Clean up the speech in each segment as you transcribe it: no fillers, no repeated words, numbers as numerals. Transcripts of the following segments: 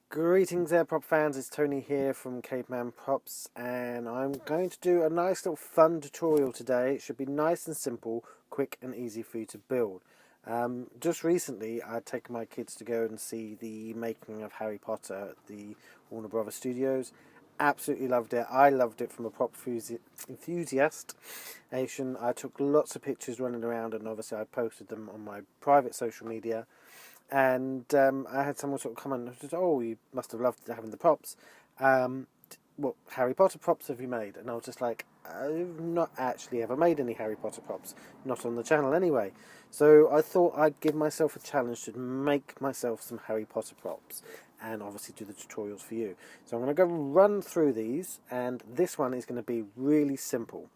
Greetings there prop fans, it's Tony here from Caveman Props, and I'm going to do a nice little fun tutorial today. It should be nice and simple, quick and easy for you to build. Just recently I'd taken my kids to go and see the making of Harry Potter at the Warner Brothers Studios. Absolutely loved it. I loved it from a prop enthusiast. I took lots of pictures running around, and obviously I posted them on my private social media. And I had someone sort of comment and said, "Oh, you must have loved having the props. What Harry Potter props have you made?" And I was just like, "I've not actually ever made any Harry Potter props, not on the channel anyway." So I thought I'd give myself a challenge to make myself some Harry Potter props, and obviously do the tutorials for you. So I'm going to go run through these, and this one is going to be really simple.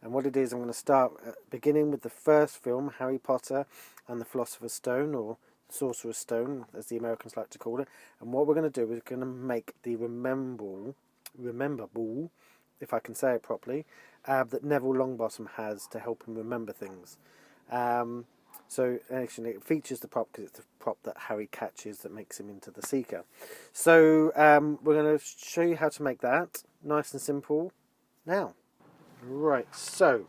And what it is, I'm going to start beginning with the first film, Harry Potter and the Philosopher's Stone, or Sorcerer's Stone, as the Americans like to call it. And what we're going to do is we're going to make the remember ball, if I can say it properly, that Neville Longbottom has to help him remember things. So actually it features the prop because it's the prop that Harry catches that makes him into the Seeker. So we're going to show you how to make that, nice and simple, now. Right, so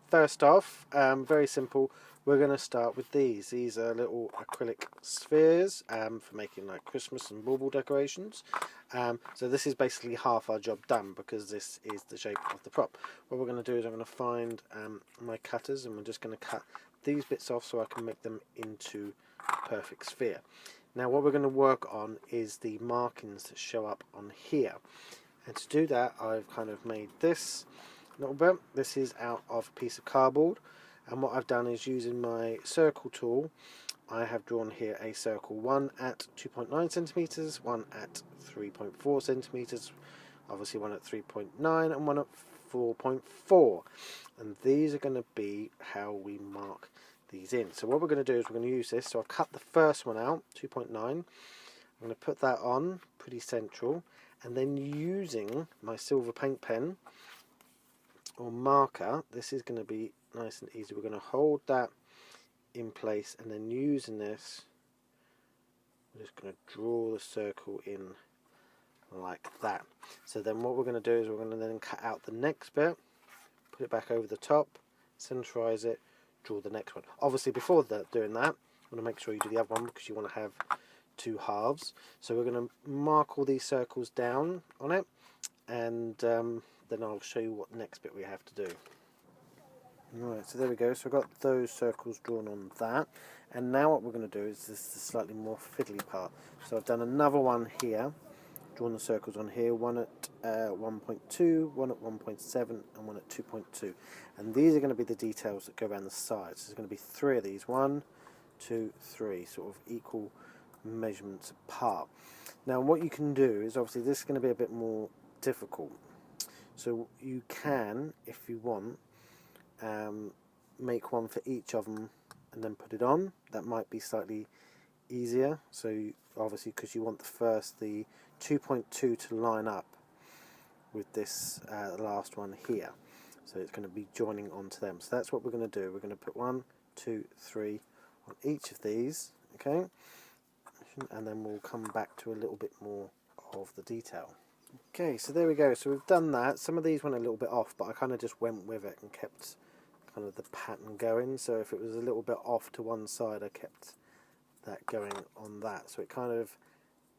first off, very simple, we're going to start with these. These are little acrylic spheres for making like Christmas and bauble decorations. So this is basically half our job done because this is the shape of the prop. What we're going to do is I'm going to find my cutters, and we're just going to cut these bits off so I can make them into a perfect sphere. Now what we're going to work on is the markings that show up on here. And to do that, I've kind of made this little bit. This is out of a piece of cardboard, and what I've done is, using my circle tool, I have drawn here a circle, one at 2.9 centimeters, one at 3.4 centimeters, obviously one at 3.9 and one at 4.4, and these are going to be how we mark these in. So what we're going to do is we're going to use this. So I've cut the first one out, 2.9. I'm going to put that on pretty central, and then using my silver paint pen or marker, this is going to be nice and easy. We're going to hold that in place, and then using this, we're just going to draw the circle in like that. So then what we're going to do is we're going to then cut out the next bit, put it back over the top, centralize it, draw the next one. Obviously before doing that, you want to make sure you do the other one because you want to have two halves. So we're going to mark all these circles down on it, and then I'll show you what next bit we have to do. Right, so there we go. So I've got those circles drawn on that, and now what we're going to do is this is the slightly more fiddly part. So I've done another one here, drawn the circles on here, one at 1.2, one at 1.7, and one at 2.2. And these are going to be the details that go around the sides. So there's going to be three of these, 1, 2, 3, sort of equal measurements apart. Now what you can do is, obviously this is going to be a bit more difficult. So you can, if you want, make one for each of them and then put it on. That might be slightly easier. So obviously, because you want the 2.2 to line up with this last one here, so it's going to be joining onto them. So that's what we're going to do. We're going to put 1, 2, 3 on each of these, okay, and then we'll come back to a little bit more of the detail. Okay, so there we go. So we've done that. Some of these went a little bit off, but I kind of just went with it and kept kind of the pattern going. So if it was a little bit off to one side, I kept that going on that. So it kind of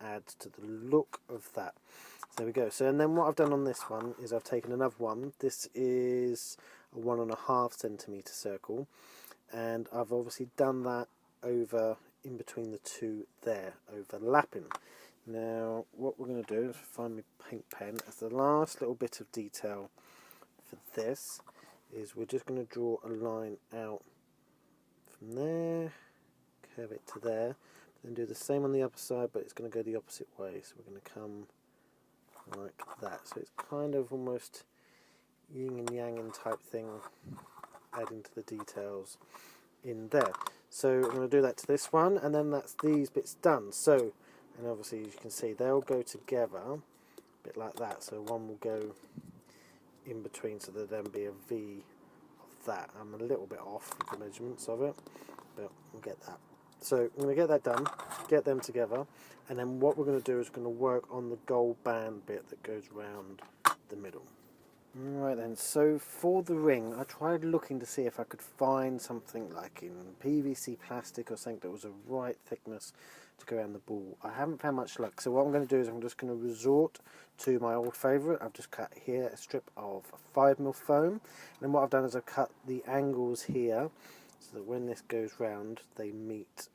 adds to the look of that. So there we go. So and then what I've done on this one is I've taken another one. This is a 1.5 centimeter circle, and I've obviously done that over in between the two there, overlapping. Now what we're going to do is find my paint pen. As the last little bit of detail for this is we're just going to draw a line out from there, curve it to there, then do the same on the other side, but it's going to go the opposite way. So we're going to come like that. So it's kind of almost yin and yang type thing, adding to the details in there. So I'm going to do that to this one, and then that's these bits done. So, and obviously as you can see, they'll go together a bit like that. So one will go in between, so there'll then be a V of that. I'm a little bit off with the measurements of it, but we'll get that So I'm going to get that done, get them together, and then what we're going to do is we're going to work on the gold band bit that goes round the middle. Right then, so for the ring, I tried looking to see if I could find something like in PVC plastic or something that was a right thickness to go around the ball. I haven't found much luck, so what I'm going to do is I'm just going to resort to my old favourite. I've just cut here a strip of 5mm foam, and what I've done is I've cut the angles here so that when this goes round they meet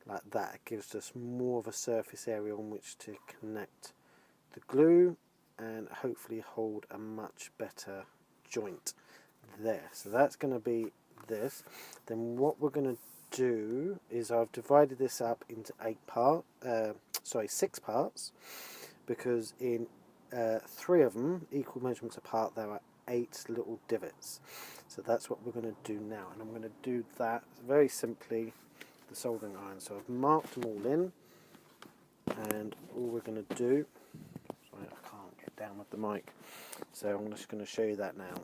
like that. It gives us more of a surface area on which to connect the glue and hopefully hold a much better joint there. So that's going to be this. Then what we're going to do is I've divided this up into 6 parts, because in 3 of them, equal measurements apart, there are 8 little divots. So that's what we're going to do now, and I'm going to do that very simply the soldering iron. So I've marked them all in, and all we're going to do, sorry I can't get down with the mic, so I'm just going to show you that now.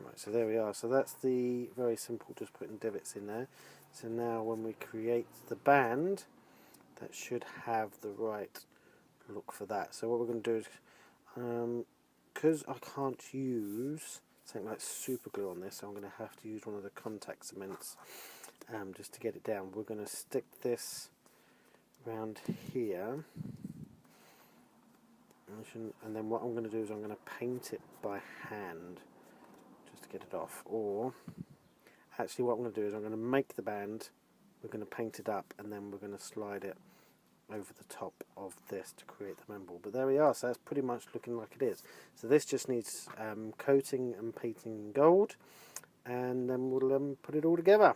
Right, so there we are. So that's the very simple, just putting divots in there. So now when we create the band, that should have the right look for that. So what we're going to do is, because I can't use something like super glue on this, so I'm going to have to use one of the contact cements just to get it down. We're going to stick this around here, and then what I'm going to do is I'm going to paint it by hand just to get it off. Or actually what I'm going to do is I'm going to make the band, we're going to paint it up, and then we're going to slide it over the top of this to create the membrall. But there we are, so that's pretty much looking like it is. So this just needs coating and painting in gold, and then we'll put it all together.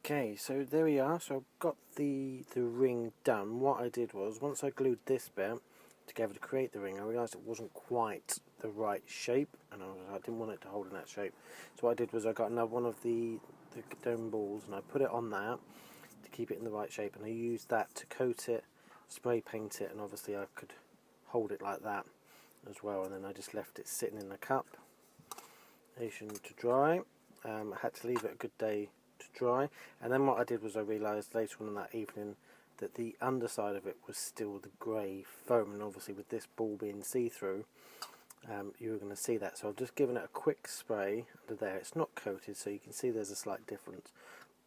Okay, so there we are. So I've got the ring done. What I did was, once I glued this bit together to create the ring, I realised it wasn't quite the right shape, and I didn't want it to hold in that shape. So what I did was I got another one of the dome balls, and I put it on that to keep it in the right shape, and I used that to coat it, spray paint it, and obviously I could hold it like that as well. And then I just left it sitting in the cup to dry. I had to leave it a good day to dry, and then what I did was I realised later on in that evening that the underside of it was still the grey foam, and obviously with this ball being see-through, you were going to see that. So I've just given it a quick spray under there. It's not coated, so you can see there's a slight difference,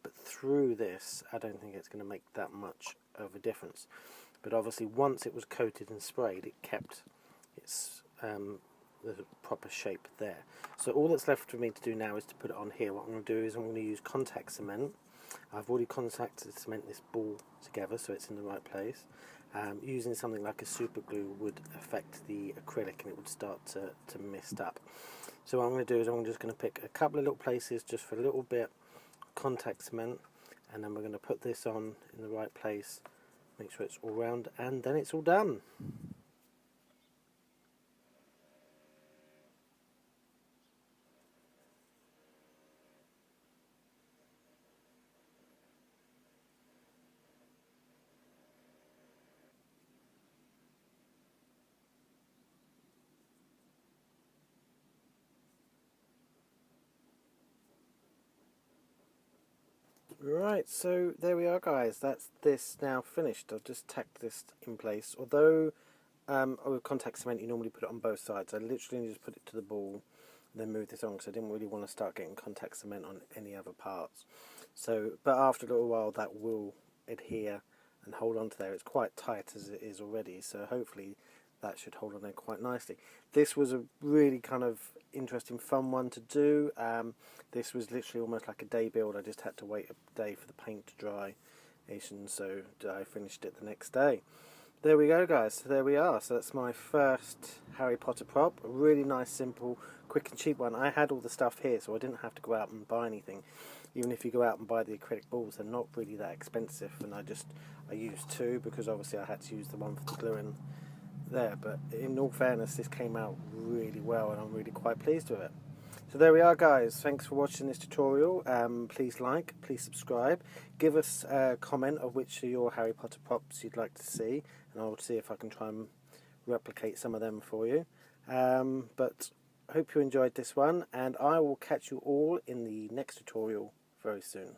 but through this I don't think it's going to make that much of a difference. But obviously once it was coated and sprayed, it kept its the proper shape there. So all that's left for me to do now is to put it on here. What I'm going to do is I'm going to use contact cement. I've already contacted cement this ball together so it's in the right place. Using something like a super glue would affect the acrylic and it would start to mist up. So what I'm going to do is I'm just going to pick a couple of little places just for a little bit of contact cement, and then we're going to put this on in the right place, make sure it's all round, and then it's all done. Right, so there we are guys, that's this now finished. I've just tacked this in place. Although with contact cement you normally put it on both sides, I literally just put it to the ball and then move this on because I didn't really want to start getting contact cement on any other parts. So, but after a little while that will adhere and hold on to there. It's quite tight as it is already, so hopefully that should hold on there quite nicely. This was a really kind of interesting, fun one to do. This was literally almost like a day build. I just had to wait a day for the paint to dry, and so I finished it the next day. There we go, guys. So there we are. So that's my first Harry Potter prop. A really nice, simple, quick and cheap one. I had all the stuff here, so I didn't have to go out and buy anything. Even if you go out and buy the acrylic balls, they're not really that expensive. And I used two because obviously I had to use the one for the glue in there. But in all fairness, this came out really well, and I'm really quite pleased with it. So there we are, guys. Thanks for watching this tutorial. Please like, please subscribe. Give us a comment of which of your Harry Potter props you'd like to see, and I'll see if I can try and replicate some of them for you. But I hope you enjoyed this one, and I will catch you all in the next tutorial very soon.